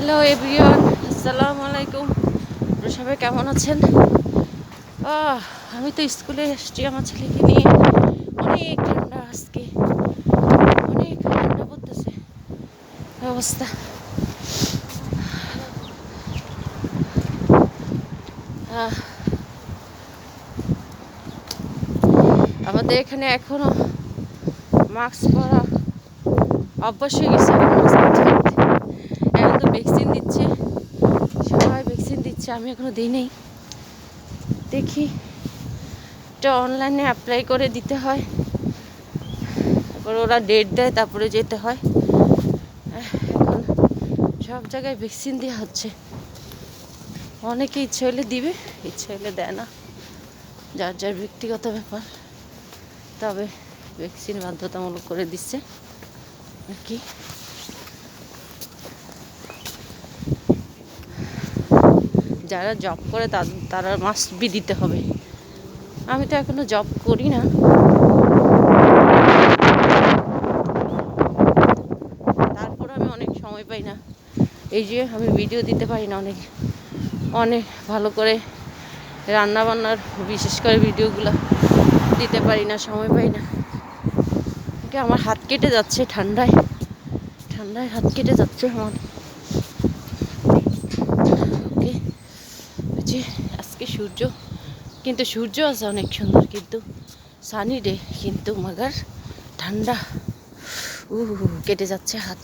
Hello everyone, আসসালামু আলাইকুম। সবাই কেমন আছেন? আমি তো স্কুলে এসেছি আমার ছেলেকে নিয়ে। অনেক ঠান্ডা আজকে, অনেক ঠান্ডা পড়তেছে অবস্থা। আমাদের এখানে এখনো মাস্ক পরা অভ্যাস হয়ে গেছে। এখন তো ভ্যাকসিন দিচ্ছে, সবাই ভ্যাকসিন দিচ্ছে, আমি এখনো দিই নেই। দেখি, এটা অনলাইনে অ্যাপ্লাই করে দিতে হয়, তারপর ওরা ডেট দেয়, তারপরে যেতে হয়। এখন সব জায়গায় ভ্যাকসিন দেওয়া হচ্ছে। অনেকে ইচ্ছে হলে দিবে, ইচ্ছে হলে দেয় না, যার যার ব্যক্তিগত ব্যাপার। তবে ভ্যাকসিন বাধ্যতামূলক করে দিচ্ছে আর কি। যারা জব করে তারা মাস্ট বি দিতে হবে। আমি তো এখনো জব করি না, তারপর আমি অনেক সময় পাই না। এই যে আমি ভিডিও দিতে পারি না, অনেক অনেক ভালো করে রান্নাবান্নার বিশেষ করে ভিডিওগুলো দিতে পারি না, সময় পাই না। আমার হাত কেটে যাচ্ছে ঠান্ডায়, ঠান্ডায় হাত কেটে যাচ্ছে আমার। ওকে, যে আজকে সূর্য আছে অনেক সুন্দর, কিন্তু সানি ডে, কিন্তু মাগার ঠান্ডা কেটে যাচ্ছে হাত।